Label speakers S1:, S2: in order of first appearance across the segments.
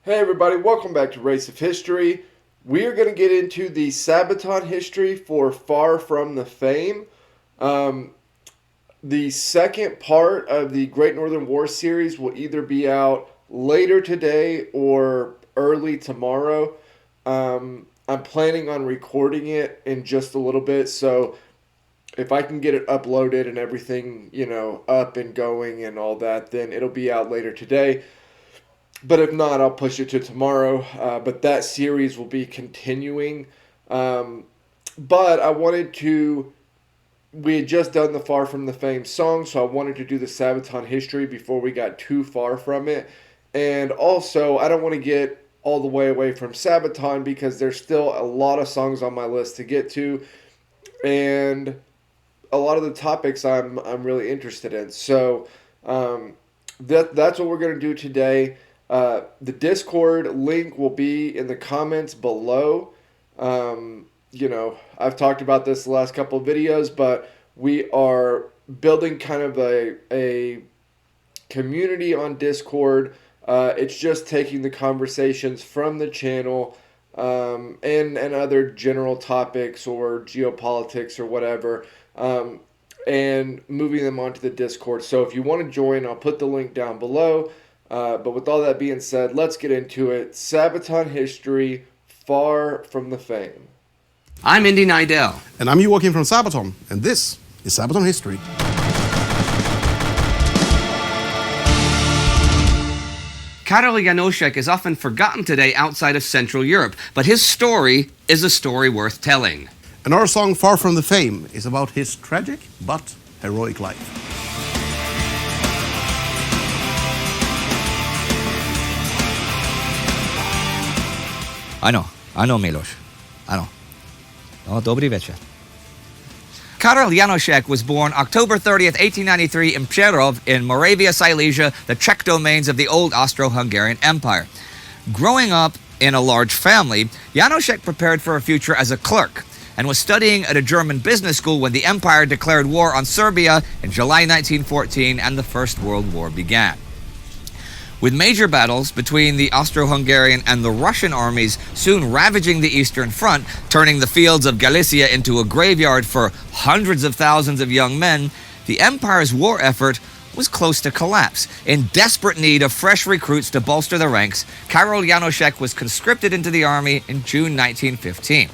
S1: Hey everybody, welcome back to Race of History. We are going to get into the Sabaton history for Far From the Fame. Um, the second part of the Great Northern War series will either be out later today or early tomorrow. I'm planning on recording it in just a little bit, so if I can get it uploaded and everything, up and going and all that, then it'll be out later today. But if not, I'll push it to tomorrow. But that series will be continuing. But I wanted to. We had just done the Far From the Fame song, so I wanted to do the Sabaton history before we got too far from it. And also, I don't want to get all the way away from Sabaton because there's still a lot of songs on my list to get to, and a lot of the topics I'm really interested in. So that's what we're gonna do today. The Discord link will be in the comments below. I've talked about this the last couple of videos, but we are building kind of a community on Discord. It's just taking the conversations from the channel and other general topics or geopolitics or whatever, and moving them onto the Discord. So if you want to join, I'll put the link down below. But with all that being said, let's get into it. Sabaton history, Far From the Fame.
S2: I'm Indy Nidell.
S3: And I'm Joakim from Sabaton, and this is Sabaton History.
S2: Karel Janoušek is often forgotten today outside of Central Europe, but his story is a story worth telling.
S3: And our song Far From the Fame is about his tragic but heroic life.
S4: Ano, Miloš. Ano. No, dobrý večer.
S2: Karel Janoušek was born October 30th, 1893 in Přerov in Moravia, Silesia, the Czech domains of the old Austro-Hungarian Empire. Growing up in a large family, Janoušek prepared for a future as a clerk and was studying at a German business school when the empire declared war on Serbia in July 1914 and the First World War began. With major battles between the Austro-Hungarian and the Russian armies soon ravaging the Eastern Front, turning the fields of Galicia into a graveyard for hundreds of thousands of young men, the empire's war effort was close to collapse. In desperate need of fresh recruits to bolster the ranks, Karel Janoušek was conscripted into the army in June 1915.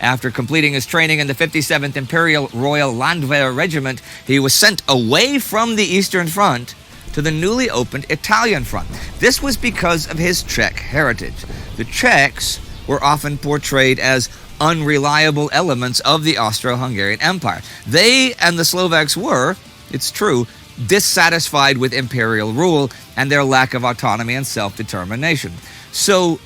S2: After completing his training in the 57th Imperial Royal Landwehr Regiment, he was sent away from the Eastern Front to the newly opened Italian front. This was because of his Czech heritage. The Czechs were often portrayed as unreliable elements of the Austro-Hungarian Empire. They and the Slovaks were, it's true, dissatisfied with imperial rule and their lack of autonomy and self-determination. So,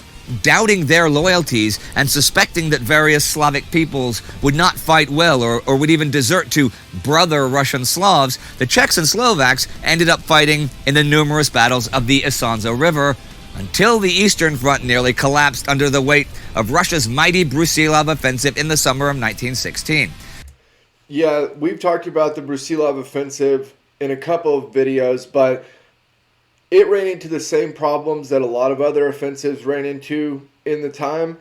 S2: doubting their loyalties and suspecting that various Slavic peoples would not fight well or would even desert to brother Russian Slavs, the Czechs and Slovaks ended up fighting in the numerous battles of the Isonzo River until the Eastern Front nearly collapsed under the weight of Russia's mighty Brusilov offensive in the summer of 1916.
S1: Yeah, we've talked about the Brusilov offensive in a couple of videos, but it ran into the same problems that a lot of other offensives ran into in the time,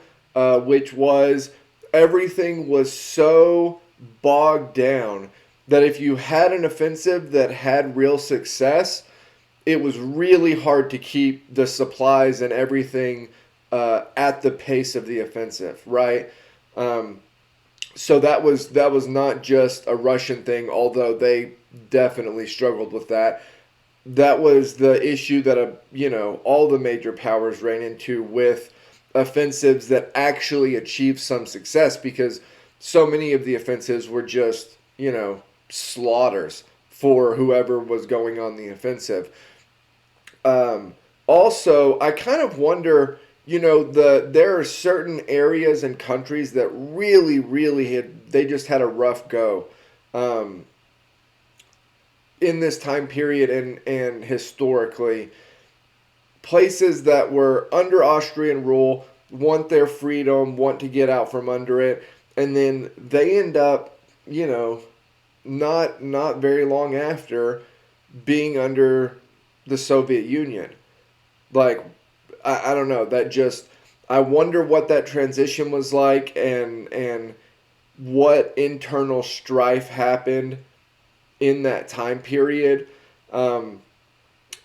S1: which was everything was so bogged down that if you had an offensive that had real success, it was really hard to keep the supplies and everything at the pace of the offensive, right? So that was not just a Russian thing, although they definitely struggled with that. That was the issue that all the major powers ran into with offensives that actually achieved some success, because so many of the offensives were just slaughters for whoever was going on the offensive. Also, I kind of wonder, there are certain areas and countries that really they just had a rough go in this time period and historically. Places that were under Austrian rule want their freedom, want to get out from under it, and then they end up, not very long after being under the Soviet Union. Like, I don't know, that just, I wonder what that transition was like, and what internal strife happened in that time period. And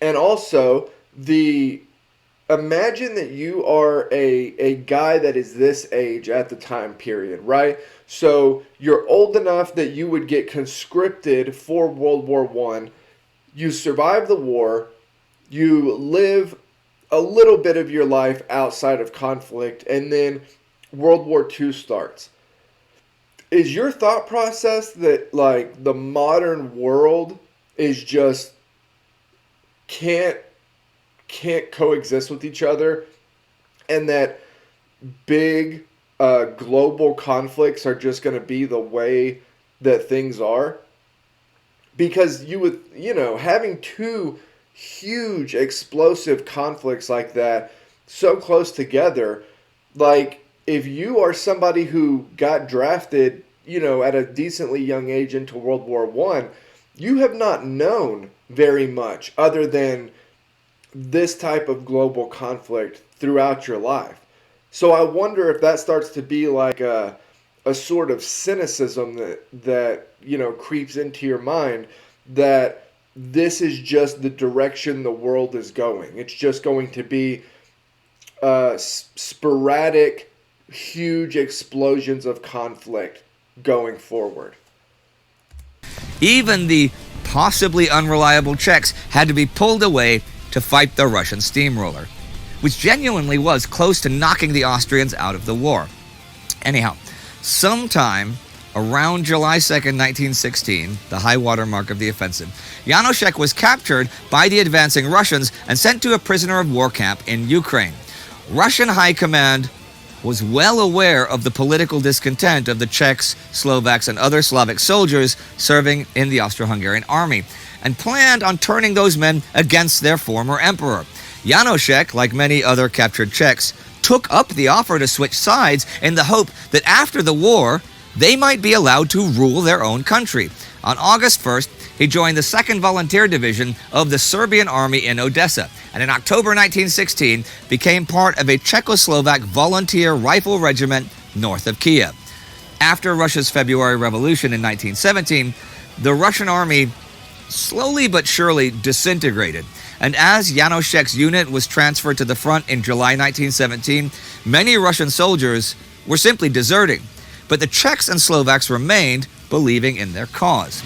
S1: also, imagine that you are a guy that is this age at the time period, right? So you're old enough that you would get conscripted for World War I. You survive the war. You live a little bit of your life outside of conflict, and then World War II starts. Is your thought process that, like, the modern world is just can't coexist with each other, and that big global conflicts are just going to be the way that things are? Because having two huge explosive conflicts like that so close together, like, if you are somebody who got drafted, at a decently young age into World War I, you have not known very much other than this type of global conflict throughout your life. So I wonder if that starts to be like a sort of cynicism that creeps into your mind, that this is just the direction the world is going. It's just going to be sporadic, huge explosions of conflict going forward.
S2: Even the possibly unreliable Czechs had to be pulled away to fight the Russian steamroller, which genuinely was close to knocking the Austrians out of the war. Anyhow, sometime around July 2nd, 1916, the high water mark of the offensive, Janoušek was captured by the advancing Russians and sent to a prisoner of war camp in Ukraine. Russian high command was well aware of the political discontent of the Czechs, Slovaks, and other Slavic soldiers serving in the Austro-Hungarian army, and planned on turning those men against their former emperor. Janoušek, like many other captured Czechs, took up the offer to switch sides in the hope that after the war, they might be allowed to rule their own country. On August 1st, he joined the 2nd Volunteer Division of the Serbian Army in Odessa, and in October 1916 became part of a Czechoslovak volunteer rifle regiment north of Kiev. After Russia's February Revolution in 1917, the Russian army slowly but surely disintegrated, and as Janoušek's unit was transferred to the front in July 1917, many Russian soldiers were simply deserting, but the Czechs and Slovaks remained, believing in their cause.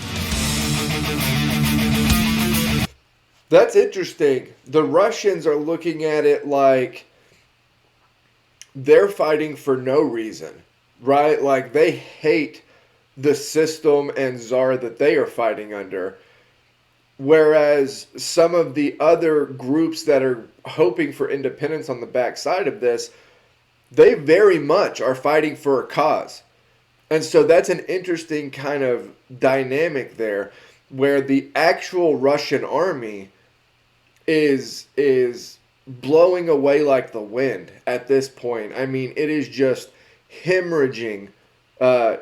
S1: That's interesting. The Russians are looking at it like they're fighting for no reason, right? Like, they hate the system and czar that they are fighting under. Whereas some of the other groups that are hoping for independence on the backside of this, they very much are fighting for a cause. And so that's an interesting kind of dynamic there, where the actual Russian army is blowing away like the wind at this point. I mean, it is just hemorrhaging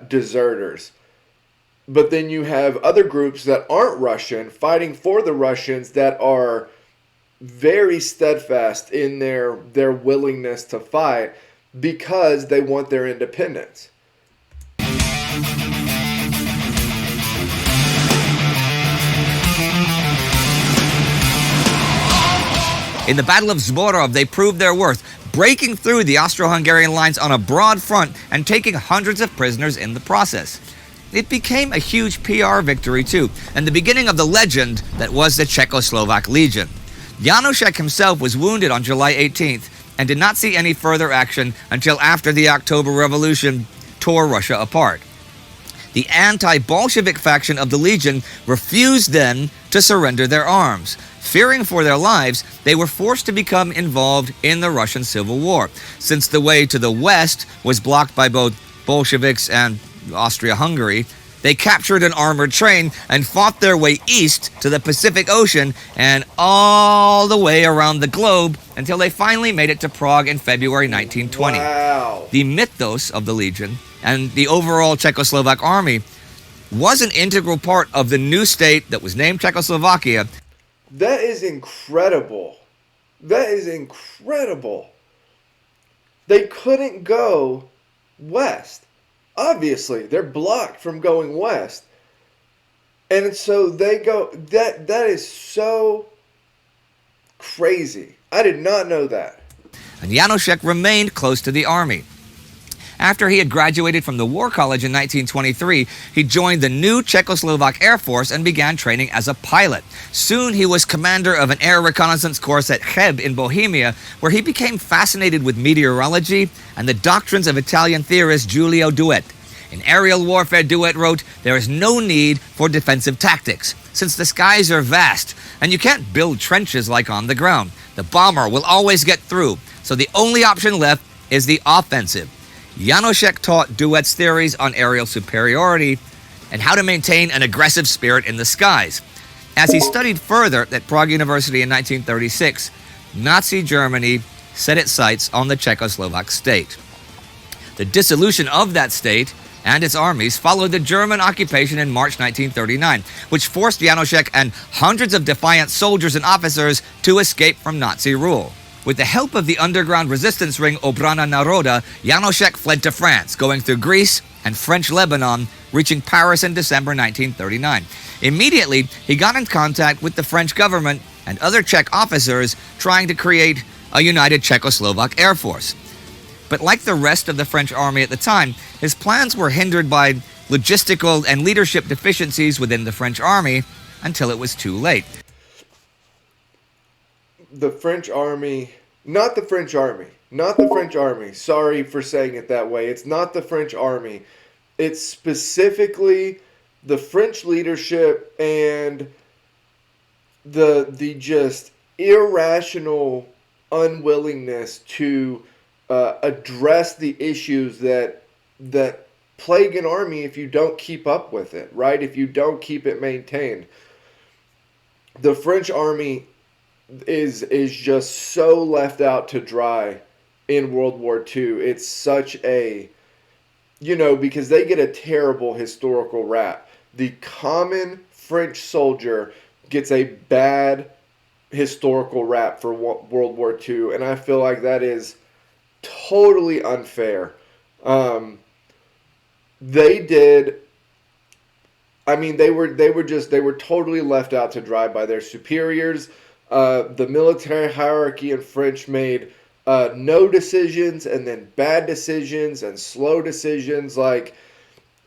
S1: deserters. But then you have other groups that aren't Russian fighting for the Russians that are very steadfast in their willingness to fight because they want their independence.
S2: In the Battle of Zborov, they proved their worth, breaking through the Austro-Hungarian lines on a broad front and taking hundreds of prisoners in the process. It became a huge PR victory too, and the beginning of the legend that was the Czechoslovak Legion. Janoušek himself was wounded on July 18th and did not see any further action until after the October Revolution tore Russia apart. The anti-Bolshevik faction of the Legion refused then to surrender their arms. Fearing for their lives, they were forced to become involved in the Russian Civil War, since the way to the west was blocked by both Bolsheviks and Austria-Hungary. They captured an armored train and fought their way east to the Pacific Ocean and all the way around the globe until they finally made it to Prague in February 1920.
S1: Wow.
S2: The mythos of the Legion and the overall Czechoslovak army was an integral part of the new state that was named Czechoslovakia.
S1: That is incredible. That is incredible. They couldn't go west. Obviously, they're blocked from going west. And so they go, that is so crazy. I did not know that.
S2: And Janoušek remained close to the army. After he had graduated from the War College in 1923, he joined the new Czechoslovak Air Force and began training as a pilot. Soon he was commander of an air reconnaissance course at Cheb in Bohemia, where he became fascinated with meteorology and the doctrines of Italian theorist Giulio Douhet. In Aerial Warfare, Douhet wrote, "There is no need for defensive tactics, since the skies are vast, and you can't build trenches like on the ground. The bomber will always get through, so the only option left is the offensive." Janoušek taught Douhet's theories on aerial superiority and how to maintain an aggressive spirit in the skies. As he studied further at Prague University in 1936, Nazi Germany set its sights on the Czechoslovak state. The dissolution of that state and its armies followed the German occupation in March 1939, which forced Janoušek and hundreds of defiant soldiers and officers to escape from Nazi rule. With the help of the underground resistance ring Obrana Naroda, Janoušek fled to France, going through Greece and French Lebanon, reaching Paris in December 1939. Immediately, he got in contact with the French government and other Czech officers trying to create a united Czechoslovak Air Force. But like the rest of the French army at the time, his plans were hindered by logistical and leadership deficiencies within the French army until it was too late.
S1: The French army, not the French army. Sorry for saying it that way. It's not the French army. It's specifically the French leadership and the just irrational unwillingness to address the issues that plague an army if you don't keep up with it, right? If you don't keep it maintained. The French army is just so left out to dry in World War II. It's such a, because they get a terrible historical rap. The common French soldier gets a bad historical rap for World War II, and I feel like that is totally unfair. They were totally left out to dry by their superiors. The military hierarchy in French made no decisions, and then bad decisions and slow decisions. Like,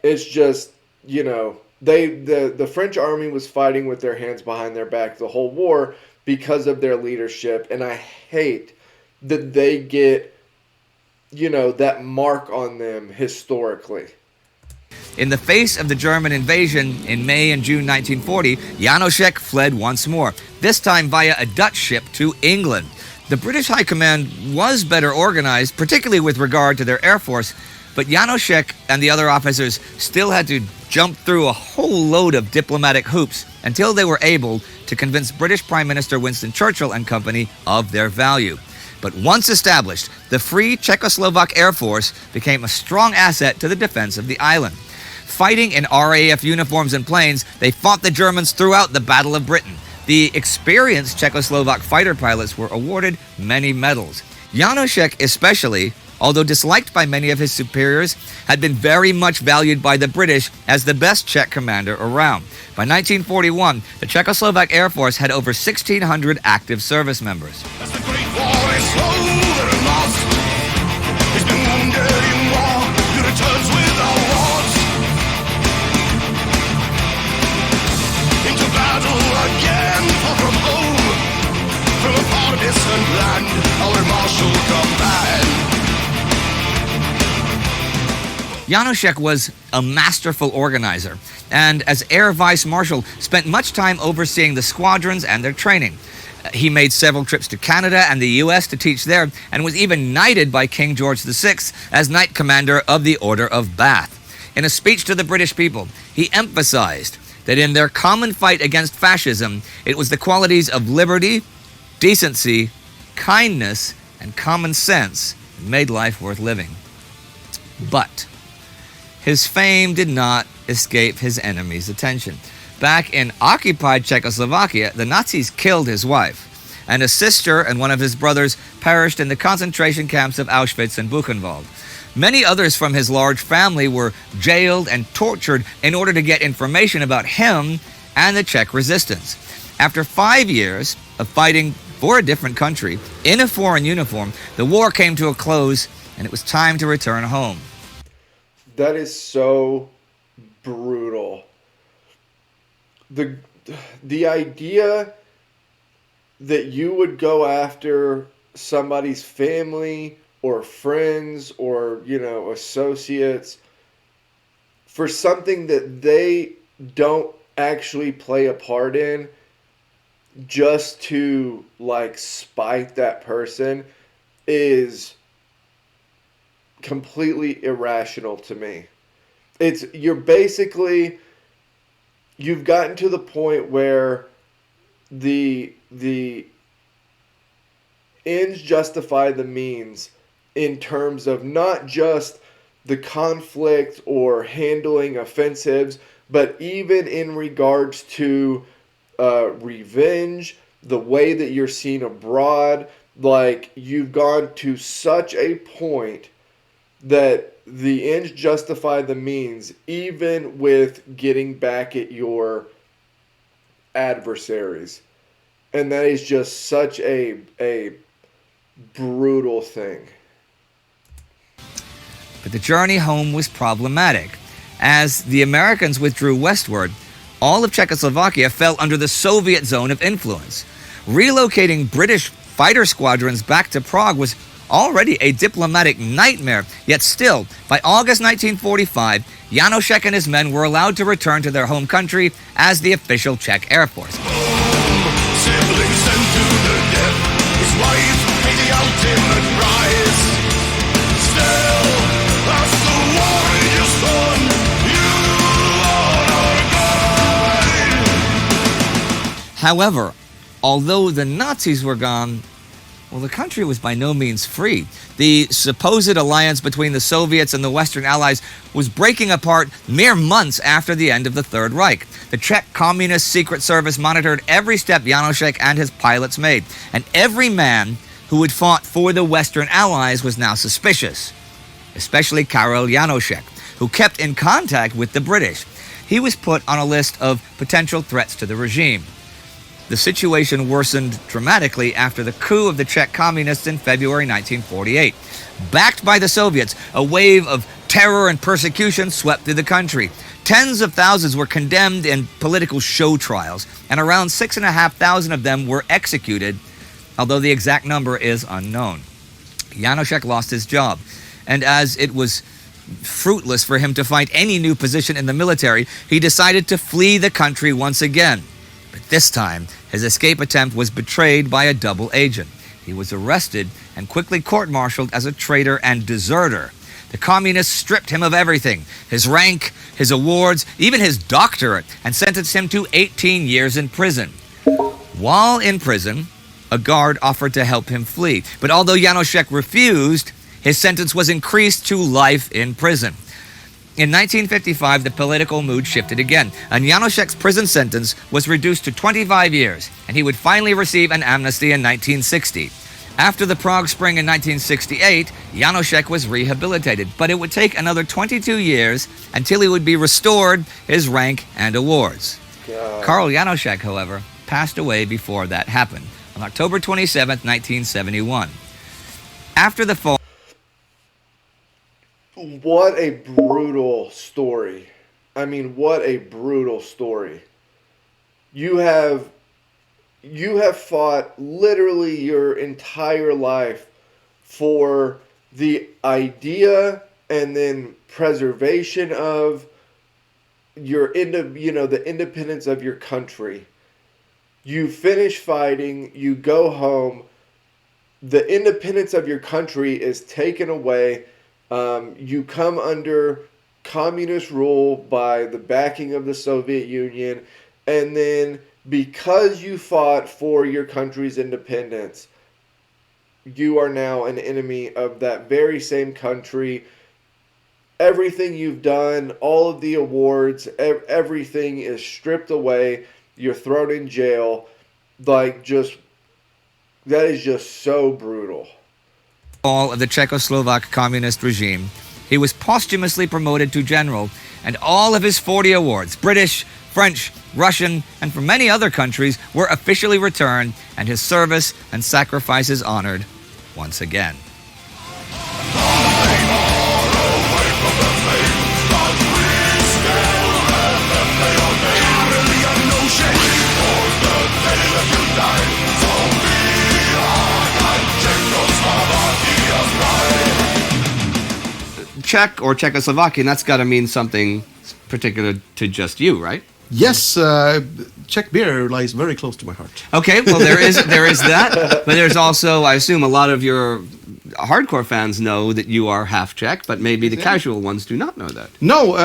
S1: it's just, the French army was fighting with their hands behind their back the whole war because of their leadership. And I hate that they get, that mark on them historically.
S2: In the face of the German invasion in May and June 1940, Janoušek fled once more, this time via a Dutch ship to England. The British High Command was better organized, particularly with regard to their air force, but Janoušek and the other officers still had to jump through a whole load of diplomatic hoops until they were able to convince British Prime Minister Winston Churchill and company of their value. But once established, the Free Czechoslovak Air Force became a strong asset to the defense of the island. Fighting in RAF uniforms and planes, they fought the Germans throughout the Battle of Britain. The experienced Czechoslovak fighter pilots were awarded many medals. Janoušek especially, although disliked by many of his superiors, had been very much valued by the British as the best Czech commander around. By 1941, the Czechoslovak Air Force had over 1,600 active service members.
S5: As the Great War is over and lost, he's been wounded in war, he returns with awards. Into battle again, far from home, from a far distant land, our martial command.
S2: Janoušek was a masterful organizer, and as Air Vice Marshal, spent much time overseeing the squadrons and their training. He made several trips to Canada and the U.S. to teach there, and was even knighted by King George VI as Knight Commander of the Order of Bath. In a speech to the British people, he emphasized that in their common fight against fascism, it was the qualities of liberty, decency, kindness, and common sense that made life worth living. But his fame did not escape his enemies' attention. Back in occupied Czechoslovakia, the Nazis killed his wife. and a sister and one of his brothers perished in the concentration camps of Auschwitz and Buchenwald. Many others from his large family were jailed and tortured in order to get information about him and the Czech resistance. After 5 years of fighting for a different country in a foreign uniform, the war came to a close and it was time to return home.
S1: That is so brutal. The idea that you would go after somebody's family or friends or, associates for something that they don't actually play a part in, just to spite that person, is completely irrational to me. You've gotten to the point where the ends justify the means in terms of not just the conflict or handling offensives, but even in regards to revenge, the way that you're seen abroad. You've gone to such a point that the ends justify the means, even with getting back at your adversaries. And that is just such a brutal thing.
S2: But the journey home was problematic. As the Americans withdrew westward, all of Czechoslovakia fell under the Soviet zone of influence. Relocating British fighter squadrons back to Prague was already a diplomatic nightmare, yet still, by August 1945, Janoušek and his men were allowed to return to their home country as the official Czech Air Force.
S5: Siblings sent to the death. His wife made the ultimate prize. Still, that's the warrior's son. You are our guide.
S2: However, although the Nazis were gone, the country was by no means free. The supposed alliance between the Soviets and the Western Allies was breaking apart mere months after the end of the Third Reich. The Czech Communist Secret Service monitored every step Janoušek and his pilots made, and every man who had fought for the Western Allies was now suspicious, especially Karel Janoušek, who kept in contact with the British. He was put on a list of potential threats to the regime. The situation worsened dramatically after the coup of the Czech communists in February 1948. Backed by the Soviets, a wave of terror and persecution swept through the country. Tens of thousands were condemned in political show trials, and around 6,500 of them were executed, although the exact number is unknown. Janoušek lost his job, and as it was fruitless for him to find any new position in the military, he decided to flee the country once again. But this time, his escape attempt was betrayed by a double agent. He was arrested and quickly court-martialed as a traitor and deserter. The communists stripped him of everything, his rank, his awards, even his doctorate, and sentenced him to 18 years in prison. While in prison, a guard offered to help him flee. But although Janoušek refused, his sentence was increased to life in prison. In 1955, the political mood shifted again, and Janoušek's prison sentence was reduced to 25 years, and he would finally receive an amnesty in 1960. After the Prague Spring in 1968, Janoušek was rehabilitated, but it would take another 22 years until he would be restored his rank and awards. Karel Janoušek, however, passed away before that happened, on October 27, 1971. After the fall...
S1: What a brutal story. I mean, what a brutal story. You have fought literally your entire life for the idea and then preservation of the independence of your country. You finish fighting, you go home, the independence of your country is taken away. You come under communist rule by the backing of the Soviet Union, and then because you fought for your country's independence, you are now an enemy of that very same country. Everything you've done, all of the awards, everything is stripped away. You're thrown in jail. Just That is just so brutal.
S2: Fall of the Czechoslovak communist regime, he was posthumously promoted to general, and all of his 40 awards, British, French, Russian, and from many other countries, were officially returned, and his service and sacrifices honored once again. Czech or Czechoslovakian, that's got to mean something particular to just you, right?
S3: Yes, Czech beer lies very close to my heart.
S2: Okay, well there is that, but there's also, I assume, a lot of your hardcore fans know that you are half Czech, but maybe the casual ones do not know that.
S3: No,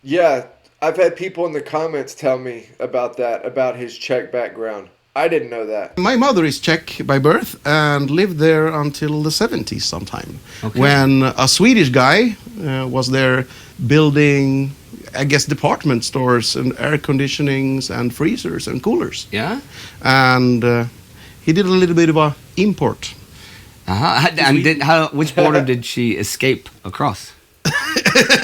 S1: Yeah, I've had people in the comments tell me about that, about his Czech background. I didn't know that.
S3: my mother is Czech by birth and lived there until the 70s sometime.
S2: Okay.
S3: When a Swedish guy was there building, I guess, department stores and air conditionings and freezers and coolers.
S2: Yeah?
S3: And he did a little bit of a import.
S2: Uh-huh. And which border did she escape across?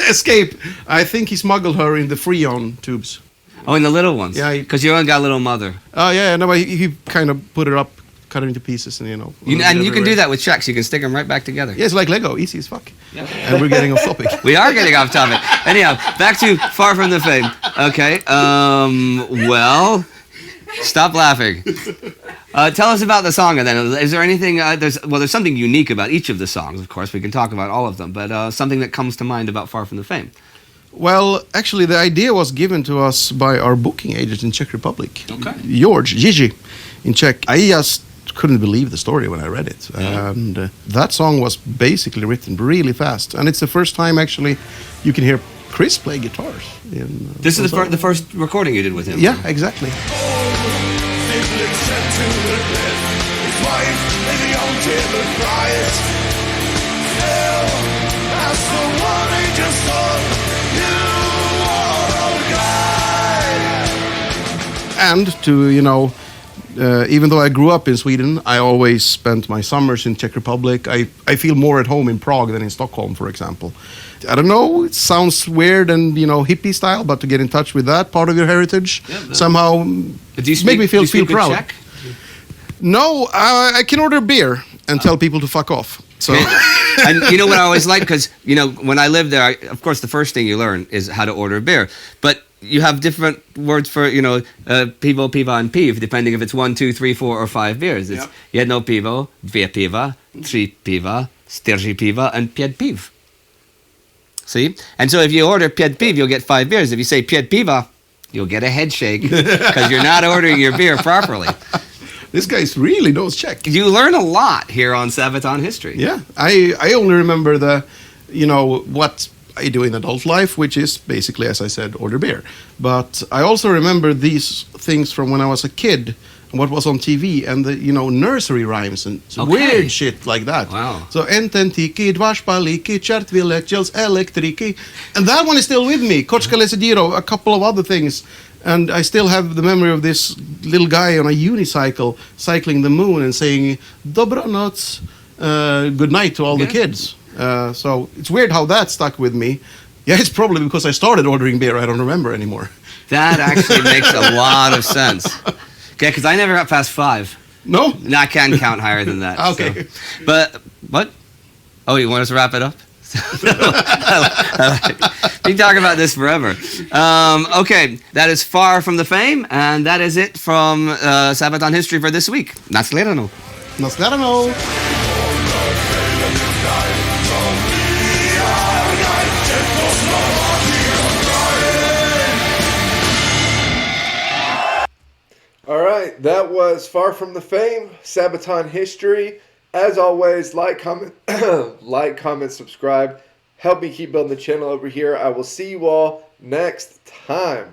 S3: Escape. I think he smuggled her in the Freon tubes.
S2: Oh, in the little ones?
S3: Yeah,
S2: Because you only got a little mother.
S3: Oh, yeah, no, but he kind of put it up, cut it into pieces, and
S2: And you can do that with Czechs. You can stick them right back together.
S3: Yeah, it's like Lego, easy as fuck. Yeah. And we're getting off topic.
S2: We are getting off topic. Anyhow, back to Far From the Fame. Okay. Well, stop laughing. Tell us about the song, and then is there anything? There's something unique about each of the songs. Of course, we can talk about all of them, but something that comes to mind about Far From the Fame.
S3: Well, actually, the idea was given to us by our booking agent in Czech Republic,
S2: Okay.
S3: George, Gigi, in Czech. I just couldn't believe the story when I read it.
S2: Yeah.
S3: And that song was basically written really fast. And it's the first time, actually, you can hear Chris play guitars.
S2: This is the first recording you did with him.
S3: Yeah, exactly.
S5: Sibling sent to the cliff. His wife paid the ultimate price. Still, as the warrior son, you are a guy.
S3: And to, even though I grew up in Sweden, I always spent my summers in Czech Republic. I feel more at home in Prague than in Stockholm, for example. I don't know, it sounds weird and, hippie style, but to get in touch with that part of your heritage somehow make me feel proud.
S2: Czech?
S3: No, I can order beer and tell people to fuck off. So
S2: And you know what I always like? Because, when I lived there, of course, the first thing you learn is how to order beer. But you have different words for, pivo, piva, and piv, depending if it's 1, 2, 3, 4, or 5 beers. It's jedno pivo, dvě piva, tři piva, čtyři piva, and pět piv. See? And so if you order pět piv, you'll get 5 beers. If you say pět piva, you'll get a head shake because you're not ordering your beer properly.
S3: this guy really knows Czech.
S2: You learn a lot here on Sabaton History.
S3: Yeah, I only remember what I do in adult life, which is basically, as I said, order beer. But I also remember these things from when I was a kid, and what was on TV, and the nursery rhymes and weird shit like that.
S2: Wow.
S3: So ententiki, dvašpaliki, čertvilečels, elektriki, and that one is still with me. Kočka lesediro, a couple of other things. And I still have the memory of this little guy on a unicycle cycling the moon and saying Dobranoc, good night to all the kids. So it's weird how that stuck with me. Yeah, it's probably because I started ordering beer. I don't remember anymore.
S2: That actually makes a lot of sense. Okay, because I never got past 5.
S3: No?
S2: No, I can count higher than that.
S3: Okay.
S2: So. But, what? Oh, you want us to wrap it up? We can talk about this forever. Okay, that is Far From the Fame, and that is it from Sabaton History for this week. Nasledano.
S3: Nasledano.
S1: All right, that was Far From the Fame, Sabaton History. As always, like, comment, subscribe. Help me keep building the channel over here. I will see you all next time.